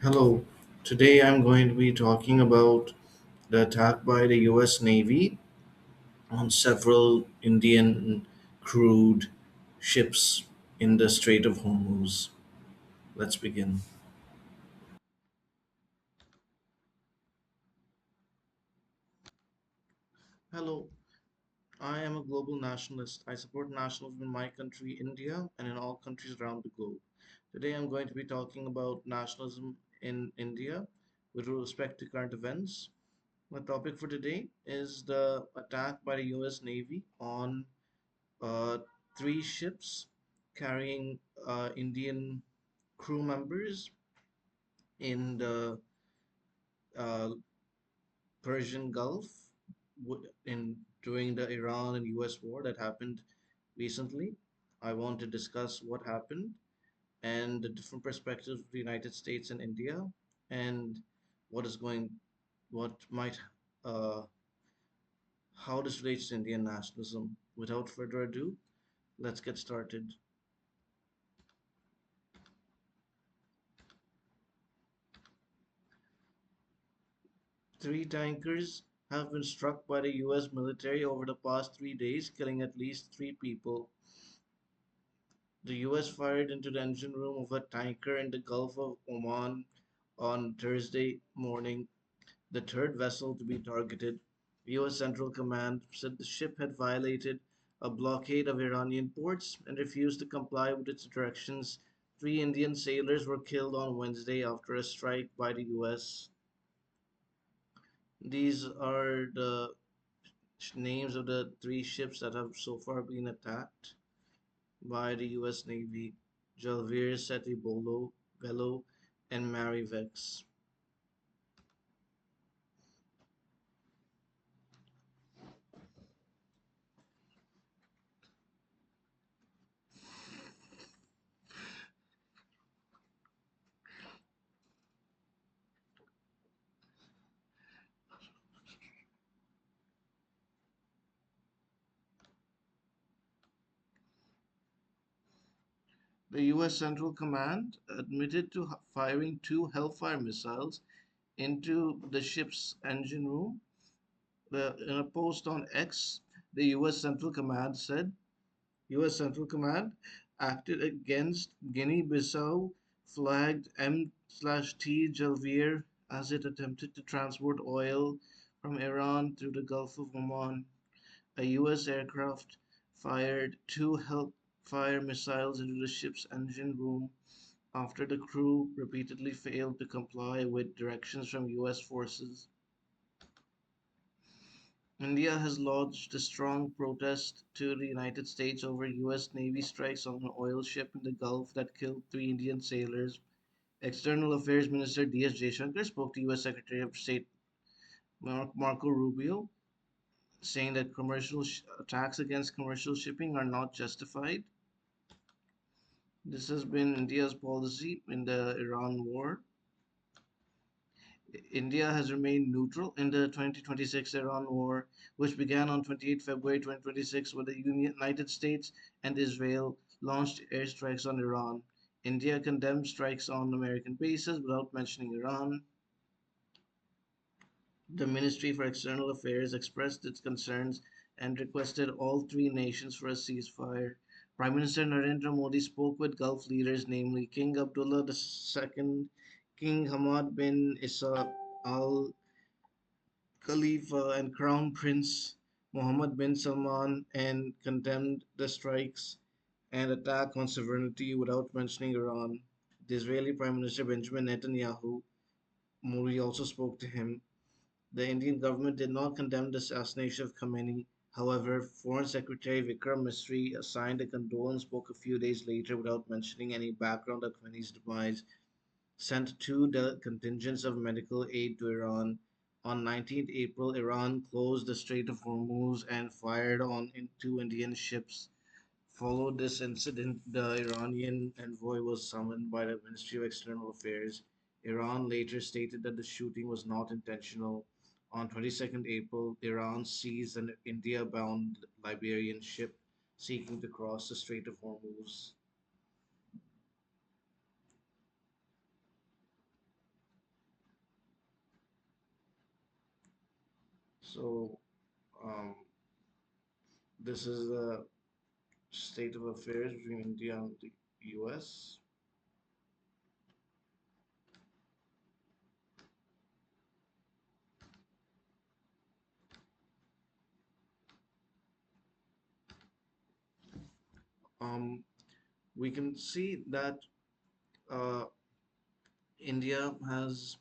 Hello. Today I'm going to be talking about the attack by the US Navy on several Indian crewed ships in the Strait of Hormuz. Let's begin. Hello. I am a global nationalist. I support nationalism in my country, India, and in all countries around the globe. Today I'm going to be talking about nationalism in India with respect to current events. My topic for today is the attack by the US Navy on uh, three ships carrying Indian crew members in the uh, Persian Gulf in during the Iran and US war that happened recently. I want to discuss what happened and the different perspectives of the United States and India and what is going, what might, uh, how this relates to Indian nationalism. Without further ado, let's get started. Three tankers have been struck by the US military over the past 3 days, killing at least three people. The US fired into the engine room of a tanker in the Gulf of Oman on Thursday morning, the third vessel to be targeted. US Central Command said the ship had violated a blockade of Iranian ports and refused to comply with its directions. Three Indian sailors were killed on Wednesday after a strike by the US. These are the names of the three ships that have so far been attacked by the US Navy: Jalvir, Seti Bolo, Bello, and Mary Vex. The US Central Command admitted to firing two Hellfire missiles into the ship's engine room. In a post on X, the US Central Command said US Central Command acted against Guinea-Bissau flagged M/T Jalvir as it attempted to transport oil from Iran through the Gulf of Oman. A US aircraft fired two Hellfire missiles into the ship's engine room after the crew repeatedly failed to comply with directions from US forces. India has lodged a strong protest to the United States over US Navy strikes on an oil ship in the Gulf that killed three Indian sailors. External Affairs Minister D.S. Jaishankar spoke to US Secretary of State Marco Rubio, saying that attacks against commercial shipping are not justified. This has been India's policy in the Iran war. India has remained neutral in the 2026 Iran war, which began on 28 February 2026 when the United States and Israel launched airstrikes on Iran. India condemned strikes on American bases without mentioning Iran. The Ministry for External Affairs expressed its concerns and requested all three nations for a ceasefire. Prime Minister Narendra Modi spoke with Gulf leaders, namely King Abdullah II, King Hamad bin Isa Al Khalifa, and Crown Prince Mohammed bin Salman, and condemned the strikes and attack on sovereignty without mentioning Iran. The Israeli Prime Minister Benjamin Netanyahu, Modi also spoke to him. The Indian government did not condemn the assassination of Khamenei. However, Foreign Secretary Vikram Misri signed a condolence book a few days later without mentioning any background of Khamenei's demise, sent two contingents of medical aid to Iran. On 19th April, Iran closed the Strait of Hormuz and fired on two Indian ships. Followed this incident, the Iranian envoy was summoned by the Ministry of External Affairs. Iran later stated that the shooting was not intentional. On 22nd April, Iran seized an India bound Liberian ship seeking to cross the Strait of Hormuz. So, um, this is the state of affairs between India and the US. Um, we can see that uh, India has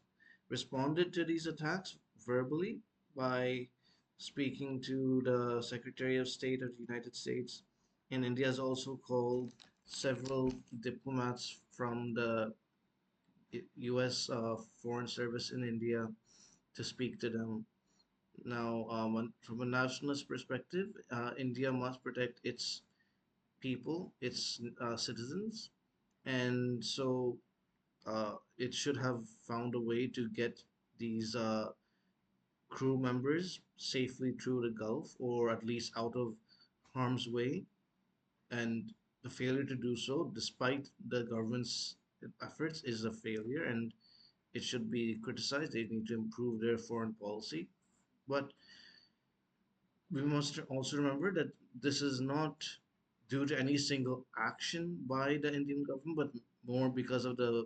responded to these attacks verbally by speaking to the Secretary of State of the United States. And India has also called several diplomats from the US Foreign Service in India to speak to them. Now, from a nationalist perspective, India must protect its people, its citizens, and so it should have found a way to get these crew members safely through the Gulf or at least out of harm's way. And the failure to do so, despite the government's efforts, is a failure and it should be criticized. They need to improve their foreign policy. But we must also remember that this is not due to any single action by the Indian government, but more because of the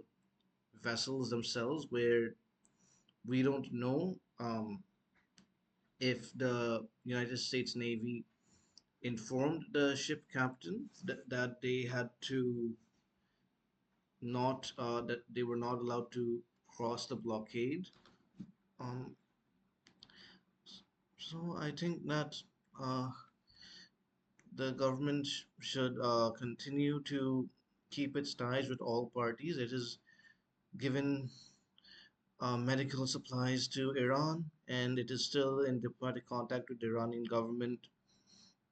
vessels themselves, where we don't know if the United States Navy informed the ship captain that they had to not that they were not allowed to cross the blockade. Um, so I think that uh, the government should continue to keep its ties with all parties. It has given medical supplies to Iran, and it is still in diplomatic contact with the Iranian government.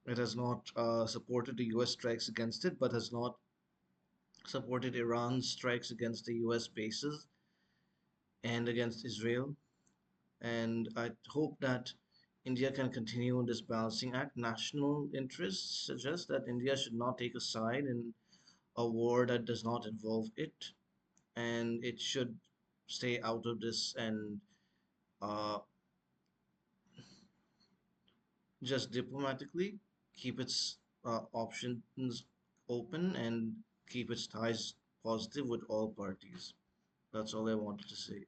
It has not supported the US strikes against it, but has not supported Iran's strikes against the US bases and against Israel. And I hope that India can continue in this balancing act. National interests suggest that India should not take a side in a war that does not involve it, and it should stay out of this and uh, just diplomatically keep its options open and keep its ties positive with all parties. That's all I wanted to say.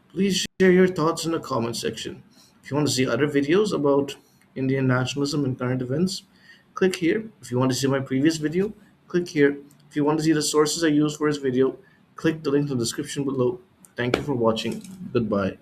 Please share your thoughts in the comment section. If you want to see other videos about Indian nationalism and current events, click here. If you want to see my previous video, click here. If you want to see the sources I used for this video, click the link in the description below. Thank you for watching. Goodbye.